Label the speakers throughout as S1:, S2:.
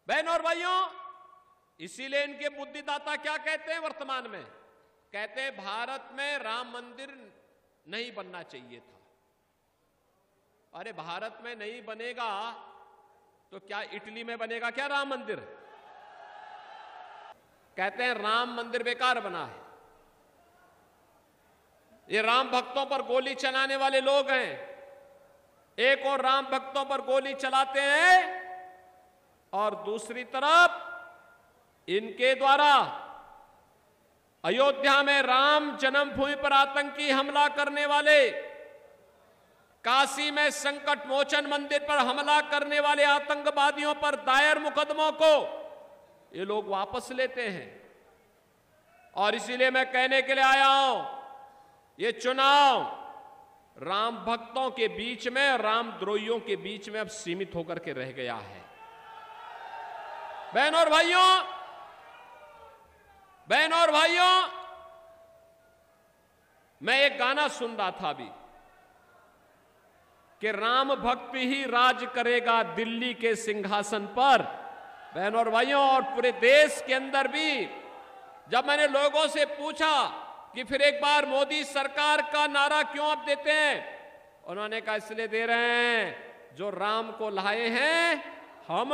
S1: बहनों और भाइयों, इसीलिए इनके बुद्धिदाता क्या कहते हैं वर्तमान में? कहते हैं भारत में राम मंदिर नहीं बनना चाहिए था। अरे भारत में नहीं बनेगा तो क्या इटली में बनेगा क्या राम मंदिर? कहते हैं राम मंदिर बेकार बना है। ये राम भक्तों पर गोली चलाने वाले लोग हैं। एक और राम भक्तों पर गोली चलाते हैं और दूसरी तरफ इनके द्वारा अयोध्या में राम जन्मभूमि पर आतंकी हमला करने वाले, काशी में संकट मोचन मंदिर पर हमला करने वाले आतंकवादियों पर दायर मुकदमों को ये लोग वापस लेते हैं। और इसीलिए मैं कहने के लिए आया हूं, ये चुनाव राम भक्तों के बीच में, राम द्रोहियों के बीच में अब सीमित होकर के रह गया है। बहनों और भाइयों, मैं एक गाना सुन रहा था अभी कि राम भक्त ही राज करेगा दिल्ली के सिंहासन पर। बहनों और भाइयों, और पूरे देश के अंदर भी जब मैंने लोगों से पूछा कि फिर एक बार मोदी सरकार का नारा क्यों आप देते हैं, उन्होंने कहा इसलिए दे रहे हैं जो राम को लाए हैं हम,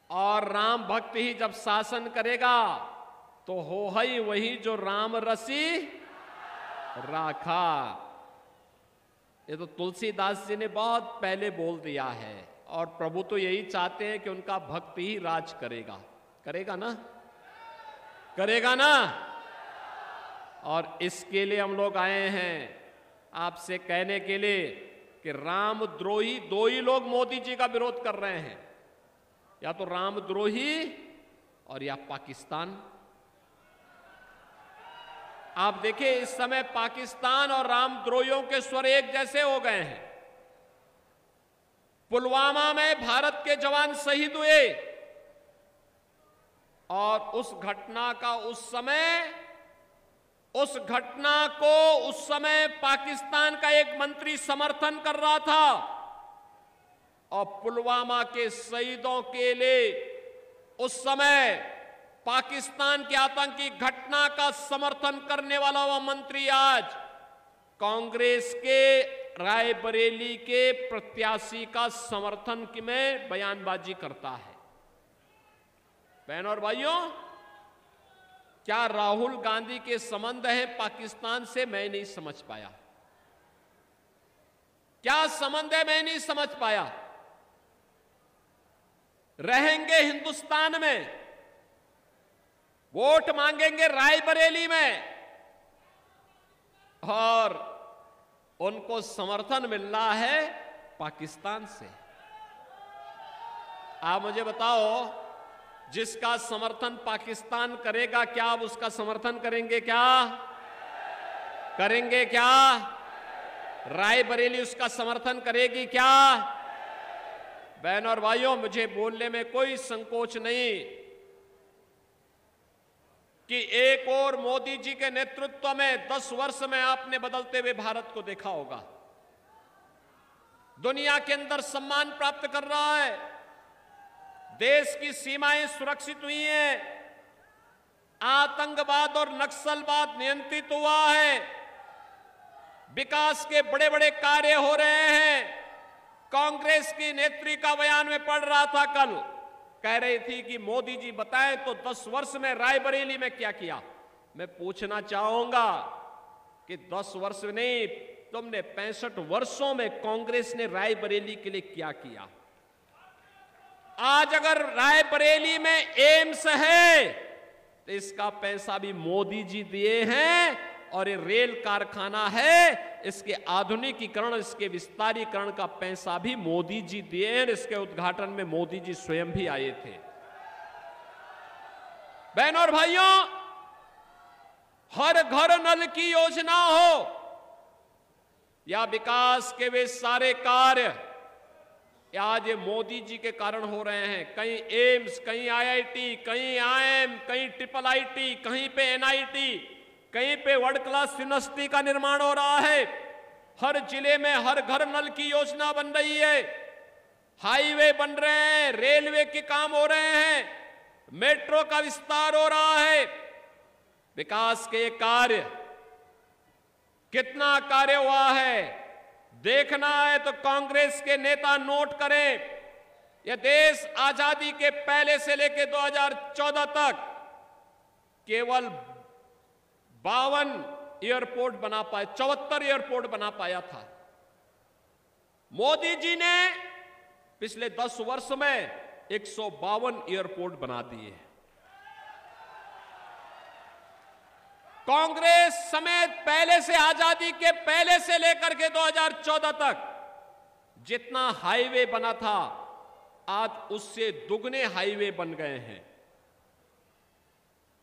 S1: और राम भक्त ही जब शासन करेगा तो हो ही वही जो राम रसी राखा। ये तो तुलसीदास जी ने बहुत पहले बोल दिया है, और प्रभु तो यही चाहते हैं कि उनका भक्त ही राज करेगा। करेगा ना? करेगा ना? और इसके लिए हम लोग आए हैं आपसे कहने के लिए कि राम द्रोही दो ही लोग मोदी जी का विरोध कर रहे हैं, या तो राम द्रोही और या पाकिस्तान। आप देखिए इस समय पाकिस्तान और राम द्रोहियों के स्वर एक जैसे हो गए हैं। पुलवामा में भारत के जवान शहीद हुए और उस घटना को उस समय पाकिस्तान का एक मंत्री समर्थन कर रहा था, और पुलवामा के शहीदों के लिए उस समय पाकिस्तान की आतंकी घटना का समर्थन करने वाला वह मंत्री आज कांग्रेस के रायबरेली के प्रत्याशी का समर्थन में बयानबाजी करता है। बहनों और भाइयों, क्या राहुल गांधी के संबंध हैं पाकिस्तान से? मैं नहीं समझ पाया। क्या संबंध है? मैं नहीं समझ पाया। रहेंगे हिंदुस्तान में, वोट मांगेंगे रायबरेली में, और उनको समर्थन मिल रहा है पाकिस्तान से। आप मुझे बताओ, जिसका समर्थन पाकिस्तान करेगा क्या आप उसका समर्थन करेंगे क्या? करेंगे क्या? रायबरेली उसका समर्थन करेगी क्या? बहनों और भाइयों, मुझे बोलने में कोई संकोच नहीं कि एक और मोदी जी के नेतृत्व में 10 वर्ष में आपने बदलते हुए भारत को देखा होगा। दुनिया के अंदर सम्मान प्राप्त कर रहा है, देश की सीमाएं सुरक्षित हुई हैं, आतंकवाद और नक्सलवाद नियंत्रित हुआ है, विकास के बड़े बड़े कार्य हो रहे हैं। कांग्रेस की नेत्री का बयान में पढ़ रहा था कल, कह रही थी कि मोदी जी बताएं तो 10 वर्ष में रायबरेली में क्या किया। मैं पूछना चाहूंगा कि 10 वर्ष नहीं, तुमने 65 वर्षों में कांग्रेस ने रायबरेली के लिए क्या किया? आज अगर रायबरेली में एम्स है तो इसका पैसा भी मोदी जी दिए हैं, और ये रेल कारखाना है, इसके आधुनिकीकरण, इसके विस्तारीकरण का पैसा भी मोदी जी दिए हैं। इसके उद्घाटन में मोदी जी स्वयं भी आए थे। बहनों और भाइयों, हर घर नल की योजना हो या विकास के वे सारे कार्य आज ये मोदी जी के कारण हो रहे हैं। कहीं एम्स, कहीं आईआईटी, कहीं आईएम, कहीं ट्रिपल आईटी, कहीं पे एनआईटी, कहीं पे वर्ल्ड क्लास यूनिवर्सिटी का निर्माण हो रहा है। हर जिले में हर घर नल की योजना बन रही है, हाईवे बन रहे हैं, रेलवे के काम हो रहे हैं, मेट्रो का विस्तार हो रहा है। विकास के कार्य, कितना कार्य हुआ है देखना है तो कांग्रेस के नेता नोट करें। यह देश आजादी के पहले से लेकर 2014 तक केवल 52 एयरपोर्ट बना पाए, 74 एयरपोर्ट बना पाया था। मोदी जी ने पिछले 10 वर्ष में 152 एयरपोर्ट बना दिए। कांग्रेस समेत पहले से, आजादी के पहले से लेकर के 2014 तक जितना हाईवे बना था, आज उससे दुगने हाईवे बन गए हैं।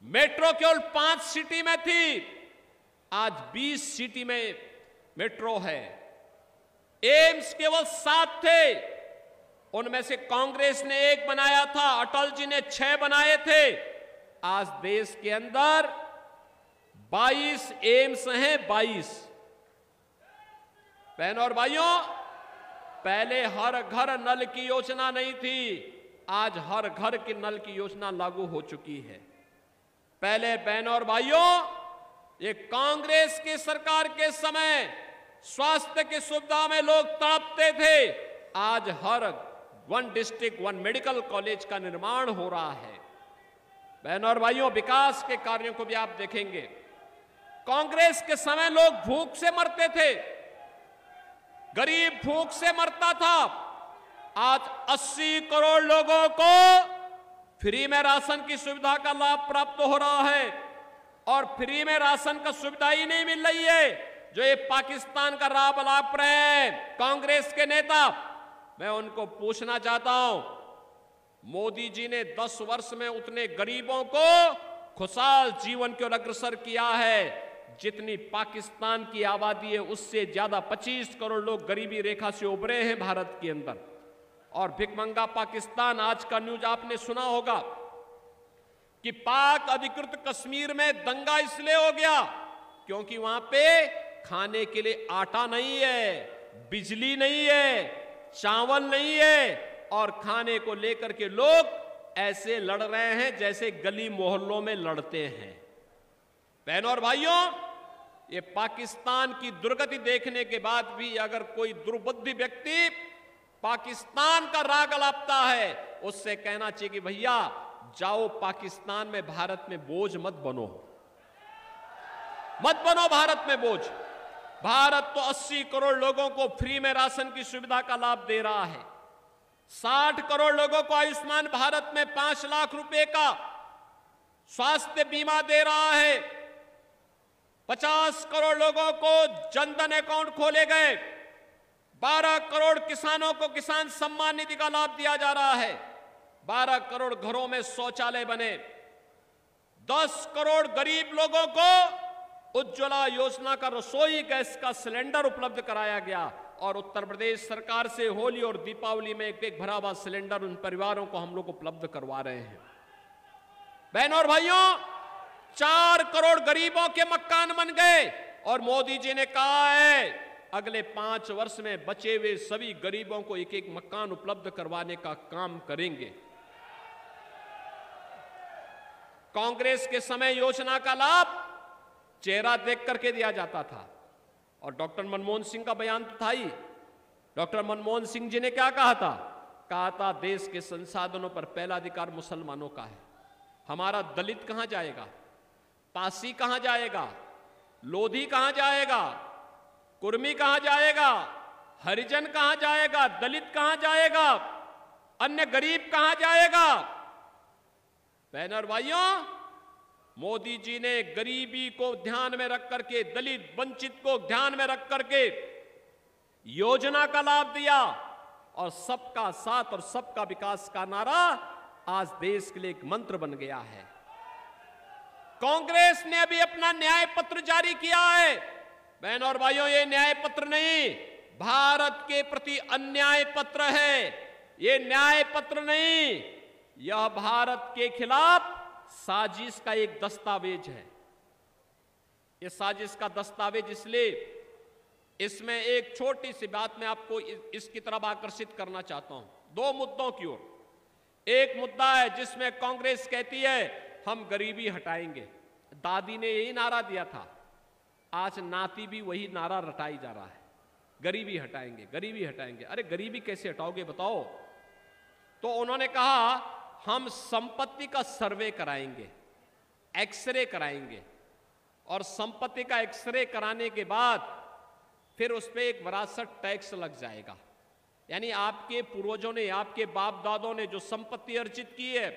S1: मेट्रो केवल 5 सिटी में थी, आज 20 सिटी में मेट्रो है। एम्स केवल 7 थे, उनमें से कांग्रेस ने 1 बनाया था, अटल जी ने 6 बनाए थे। आज देश के अंदर 22 एम्स हैं, 22। बहनों और भाइयों, पहले हर घर नल की योजना नहीं थी, आज हर घर की नल की योजना लागू हो चुकी है। पहले बहनों और भाइयों, ये कांग्रेस की सरकार के समय स्वास्थ्य की सुविधा में लोग तड़पते थे, आज हर 1 डिस्ट्रिक्ट 1 मेडिकल कॉलेज का निर्माण हो रहा है। बहनों और भाइयों, विकास के कार्यों को भी आप देखेंगे। कांग्रेस के समय लोग भूख से मरते थे, गरीब भूख से मरता था। आज 80 करोड़ लोगों को फ्री में राशन की सुविधा का लाभ प्राप्त हो रहा है। और फ्री में राशन का सुविधा ही नहीं मिल रही है, जो ये पाकिस्तान का लाभ रहे हैं कांग्रेस के नेता। मैं उनको पूछना चाहता हूं, मोदी जी ने 10 वर्ष में उतने गरीबों को खुशहाल जीवन की ओर अग्रसर किया है जितनी पाकिस्तान की आबादी है, उससे ज्यादा 25 करोड़ लोग गरीबी रेखा से उभरे हैं भारत के अंदर। और भिखमंगा पाकिस्तान, आज का न्यूज आपने सुना होगा कि पाक अधिकृत कश्मीर में दंगा इसलिए हो गया क्योंकि वहां पे खाने के लिए आटा नहीं है, बिजली नहीं है, चावल नहीं है, और खाने को लेकर के लोग ऐसे लड़ रहे हैं जैसे गली मोहल्लों में लड़ते हैं। बहनों और भाइयों, ये पाकिस्तान की दुर्गति देखने के बाद भी अगर कोई दुर्बुद्धि व्यक्ति पाकिस्तान का राग अलापता है, उससे कहना चाहिए कि भैया जाओ पाकिस्तान में, भारत में बोझ मत बनो, मत बनो भारत में बोझ। भारत तो 80 करोड़ लोगों को फ्री में राशन की सुविधा का लाभ दे रहा है। 60 करोड़ लोगों को आयुष्मान भारत में 5 लाख रुपए का स्वास्थ्य बीमा दे रहा है। 50 करोड़ लोगों को जनधन अकाउंट खोले गए। 12 करोड़ किसानों को किसान सम्मान निधि का लाभ दिया जा रहा है। 12 करोड़ घरों में शौचालय बने। 10 करोड़ गरीब लोगों को उज्ज्वला योजना का रसोई गैस का सिलेंडर उपलब्ध कराया गया। और उत्तर प्रदेश सरकार से होली और दीपावली में एक भरा हुआ सिलेंडर उन परिवारों को हम लोग उपलब्ध करवा रहे हैं। बहनों और भाइयों, 4 करोड़ गरीबों के मकान बन गए। और मोदी जी ने कहा है अगले 5 वर्ष में बचे हुए सभी गरीबों को एक एक मकान उपलब्ध करवाने का काम करेंगे। कांग्रेस के समय योजना का लाभ चेहरा देख करके दिया जाता था। और डॉक्टर मनमोहन सिंह का बयान तो था ही। डॉक्टर मनमोहन सिंह जी ने क्या कहा था? कहा था देश के संसाधनों पर पहला अधिकार मुसलमानों का है। हमारा दलित कहां जाएगा? पासी कहां जाएगा? लोधी कहां जाएगा? कुर्मी कहां जाएगा? हरिजन कहां जाएगा? दलित कहां जाएगा? अन्य गरीब कहां जाएगा? बहनों और भाइयों, मोदी जी ने गरीबी को ध्यान में रख करके, दलित वंचित को ध्यान में रख करके योजना का लाभ दिया। और सबका साथ और सबका विकास का नारा आज देश के लिए एक मंत्र बन गया है। कांग्रेस ने अभी अपना न्याय पत्र जारी किया है। बहनों और भाइयों, ये न्याय पत्र नहीं, भारत के प्रति अन्याय पत्र है। ये न्याय पत्र नहीं, यह भारत के खिलाफ साजिश का एक दस्तावेज है। यह साजिश का दस्तावेज इसलिए इसमें एक छोटी सी बात मैं आपको इसकी तरफ आकर्षित करना चाहता हूं, दो मुद्दों की ओर। एक मुद्दा है जिसमें कांग्रेस कहती है हम गरीबी हटाएंगे, दादी ने यही नारा दिया था, आज नाती भी वही नारा रटाई जा रहा है, गरीबी हटाएंगे, गरीबी हटाएंगे। अरे गरीबी कैसे हटाओगे बताओ? तो उन्होंने कहा हम संपत्ति का सर्वे कराएंगे, एक्सरे कराएंगे, और संपत्ति का एक्सरे कराने के बाद फिर उस पर एक विरासत टैक्स लग जाएगा। यानी आपके पूर्वजों ने, आपके बाप दादों ने जो संपत्ति अर्जित की है,